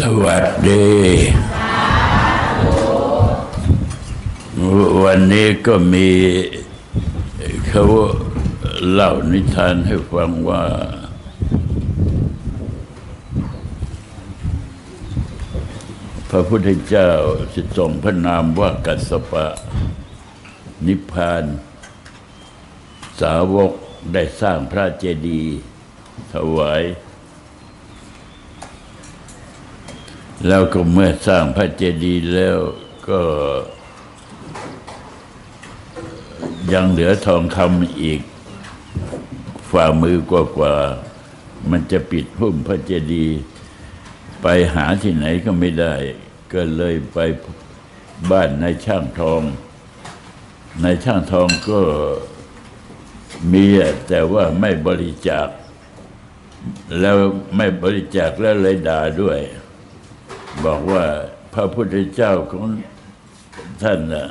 สวัสดีวันนี้ก็มีเขาเล่านิทานให้ฟังว่าพระพุทธเจ้าสิทรงพระนามว่ากัสสปะนิพพานสาวกได้สร้างพระเจดีย์ถวายแล้วก็เมื่อสร้างพระเจดีย์แล้วก็ยังเหลือทองคำอีกฝ่ามือกว่ามันจะปิดหุ้มพระเจดีย์ไปหาที่ไหนก็ไม่ได้ก็เลยไปบ้านนายช่างทองนายช่างทองก็มีแต่ว่าไม่บริจาคแล้วไม่บริจาคแล้วเลยด่าด้วยบอกว่าพระพุทธเจ้าของท่านน่ะ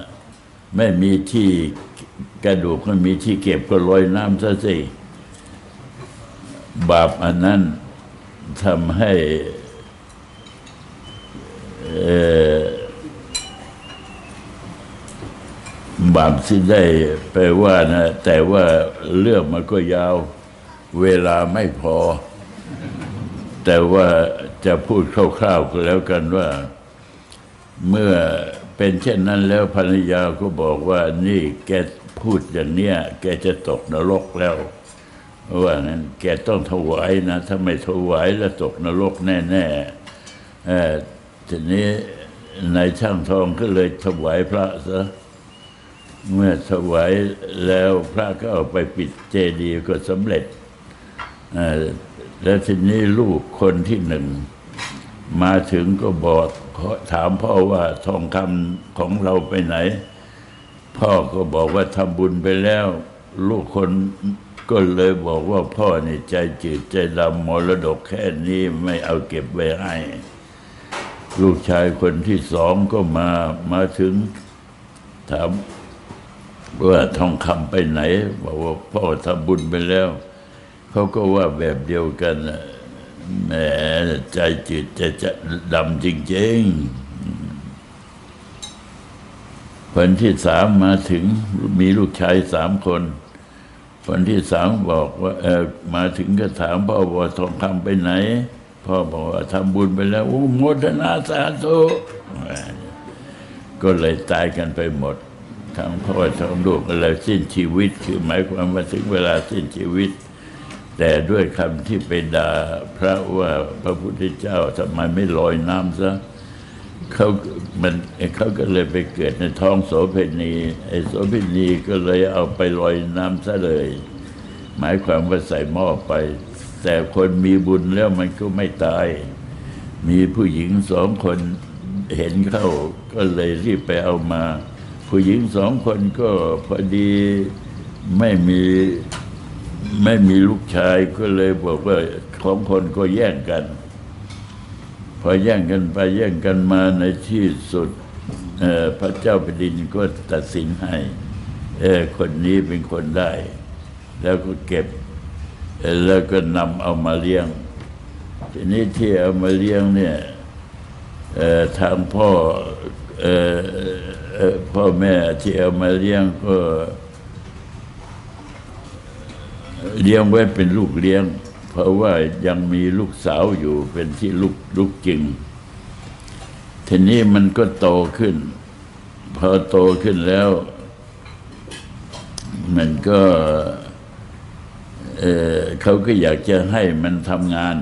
ไม่มีที่กระดูกไม่มีที่เก็บก็ลอยน้ำซะสิบาปอันนั้นทำให้บาปที่ได้แปลว่านะแต่ว่าเรื่องมันก็ยาวเวลาไม่พอแต่ว่าจะพูดคร่าวๆก็แล้วกันว่าเมื่อเป็นเช่นนั้นแล้วภรรยาก็บอกว่านี่แกพูดอย่างเนี้ยแกจะตกนรกแล้วว่างั้นแกต้องถวายนะถ้าไม่ถวายแล้วตกนรกแน่ๆทีนี้นายช่างทองก็เลยถวายพระซะเมื่อถวายแล้วพระก็เอาไปปิดเจดีย์ก็สำเร็จแล้วทีนี้ลูกคนที่หนึ่งมาถึงก็บอกถามพ่อว่าทองคำของเราไปไหนพ่อก็บอกว่าทำบุญไปแล้วลูกคนก็เลยบอกว่าพ่อนี่ใจจืดใจดำมรดกแค่นี้ไม่เอาเก็บไว้ให้ลูกชายคนที่สองก็มาถึงถามว่าทองคำไปไหนบอกว่าพ่อทำบุญไปแล้วเขาก็ว่าแบบเดียวกันแหมใจจืดใจดำจริงๆคนที่สามมาถึงมีลูกชาย3 คนคนที่สามบอกว่ามาถึงก็ถามพ่อว่าทองคำไปไหนพ่อบอกว่าทำบุญไปแล้วโอ้โมทนาสาธุก็เลยตายกันไปหมดทั้งพ่อทั้งลูกก็เลยสิ้นชีวิตคือหมายความว่าถึงเวลาสิ้นชีวิตแต่ด้วยคำที่ไปด่าพระว่าพระพุทธเจ้าทำไมไม่ลอยน้ำซะเขาก็เลยไปเกิดในท้องโสเภณีไอ้โสเภณีก็เลยเอาไปลอยน้ำซะเลยหมายความว่าใส่หม้อไปแต่คนมีบุญแล้วมันก็ไม่ตายมีผู้หญิง2 คนเห็นเข้าก็เลยรีบไปเอามาผู้หญิง2 คนก็พอดีไม่มีลูกชายก็เลยบอกว่าของคนก็แย่งกันพอแย่งกันไปแย่งกันมาในที่สุดพระเจ้าแผ่นดินก็ตัดสินให้คนนี้เป็นคนได้แล้วก็เก็บแล้วก็นำเอามาเลี้ยงทีนี้ที่เอามาเลี้ยงเนี่ยทางพ่อแม่ที่เอามาเลี้ยงก็เลี้ยงไว้เป็นลูกเลี้ยงเพราะว่ายังมีลูกสาวอยู่เป็นที่ลูกจริงทีนี้มันก็โตขึ้นพอโตขึ้นแล้วมันก็เขาก็อยากจะให้มันทำงาน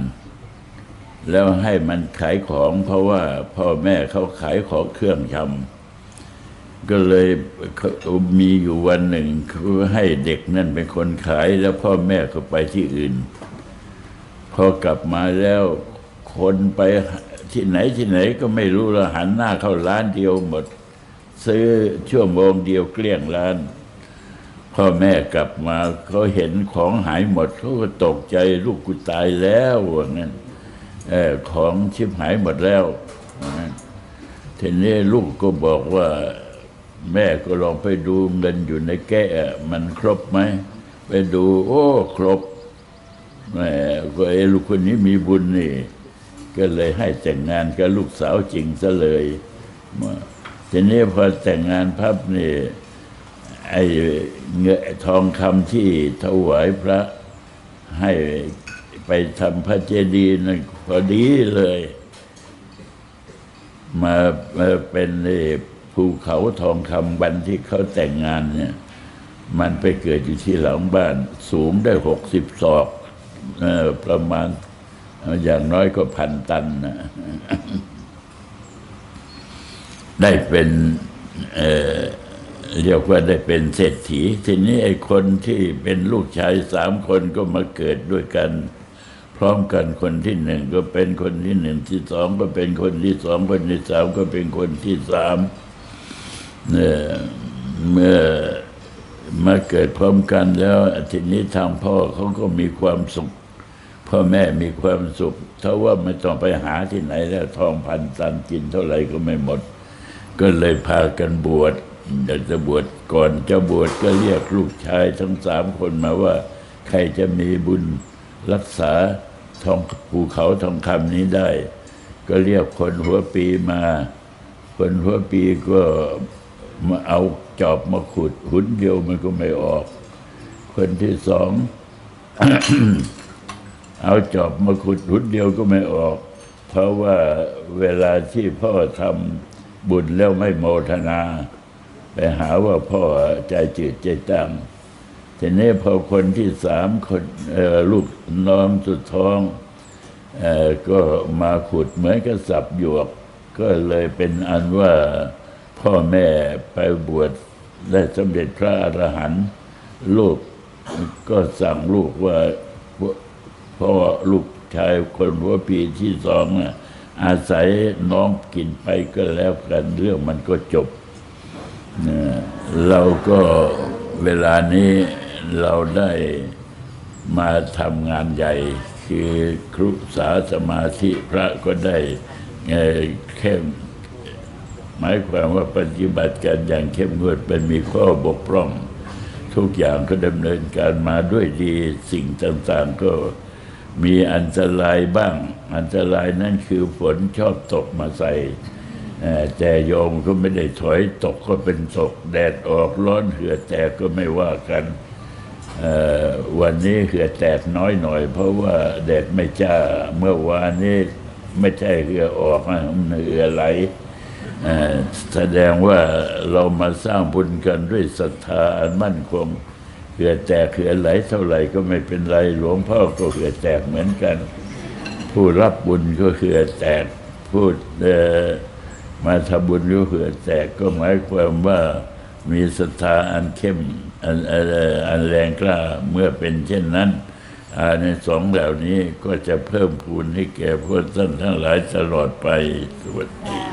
แล้วให้มันขายของเพราะว่าพ่อแม่เขาขายของเครื่องชำก็เลยมีอยู่วันหนึ่งเขาให้เด็กนั่นเป็นคนขายแล้วพ่อแม่ก็ไปที่อื่นพอกลับมาแล้วคนไปที่ไหนก็ไม่รู้ละหันหน้าเข้าร้านเดียวหมดซื้อชั่วโมงเดียวเกลี้ยงร้านพ่อแม่กลับมาเขาเห็นของหายหมดเขาก็ตกใจลูกกูตายแล้วว่างั้นของชิบหายหมดแล้วทีนี้ลูกก็บอกว่าแม่ก็ลองไปดูเงินอยู่ในแก้มันครบไหมไปดูโอ้ครบแม่ก็ลูกคนนี้มีบุญนี่ แ ก็เลยให้แต่งงานกับลูกสาวจริงซะเลยทีนี้พอแต่งงานพับนี่ไอ้เงินทองคำที่ถวายพระให้ไปทำพระเจดีย์นั่นพอดีเลยมาเป็นภูเขาทองคำวันที่เขาแต่งงานเนี่ยมันไปเกิดอยู่ที่หลังบ้านสูงได้60 ศอกประมาณอย่างน้อยก็1,000 ตันนะได้เป็นเรียกว่าได้เป็นเศรษฐีทีนี้ไอ้คนที่เป็นลูกชาย3 คนก็มาเกิดด้วยกันพร้อมกันคนที่1ก็เป็นคนที่1ที่2ก็เป็นคนที่2คนที่3ก็เป็นคนที่3เมื่อมาเกิดพร้อมกันแล้วทีนี้ทางพ่อเขาก็มีความสุขพ่อแม่มีความสุขเพราะว่าไม่ต้องไปหาที่ไหนแล้วทอง1,000 ตันกินเท่าไหร่ก็ไม่หมดก็เลยพากันบวชอยากจะบวชก่อนจะบวชก็เรียกลูกชายทั้ง3 คนมาว่าใครจะมีบุญรักษาภูเขาทองคำนี้ได้ก็เรียกคนหัวปีมาคนหัวปีก็มาเอาจอบมาขุดหุนเดียวมันก็ไม่ออกคนที่2 เอาจอบมาขุดหุนเดียวก็ไม่ออกเพราะว่าเวลาที่พ่อทำบุญแล้วไม่โมทนาไปหาว่าพ่อใจจืดใจจางทีนี้พอคนที่3 คนลูกน้องสุดท้องก็มาขุดเหมือนกับสับหยวกก็เลยเป็นอันว่าพ่อแม่ไปบวชได้สำเร็จพระอรหันต์ลูกก็สั่งลูกว่าพ่อลูกชายคนหัวปีที่2น่ะอาศัยน้องกินไปก็แล้วกันเรื่องมันก็จบเราก็เวลานี้เราได้มาทำงานใหญ่คือครุสาสมาธิพระก็ได้เข้มหมายความว่าปฏิบัติการอย่างเข้มงวดเป็นมีข้อบกพร่องทุกอย่างก็ดำเนินการมาด้วยดีสิ่งต่างๆก็มีอันตรายบ้างอันตรายนั่นคือฝนชอบตกมาใส่แต่โยมก็ไม่ได้ถอยตกก็เป็นตกแดดออกร้อนเหือแตกก็ไม่ว่ากันวันนี้เหือแตกน้อยหน่อยเพราะว่าแดดไม่จ้าเมื่อวานนี้ไม่ใช่เหือออกนะเหือไหลแสดงว่าเรามาสร้างบุญกันด้วยศรัทธาอันมั่นคงเหือแตกเหือไหลเท่าไหร่ก็ไม่เป็นไรหลวงพ่อก็เหือแตกเหมือนกันผู้รับบุญก็เหือแตกผู้มาทำบุญก็เหือแตกก็หมายความว่ามีศรัทธาอันเข้มอันแรงกล้าเมื่อเป็นเช่นนั้นอานิสงส์เหล่านี้ก็จะเพิ่มพูนให้แก่พวกท่านทั้งหลายตลอดไปสวัสดี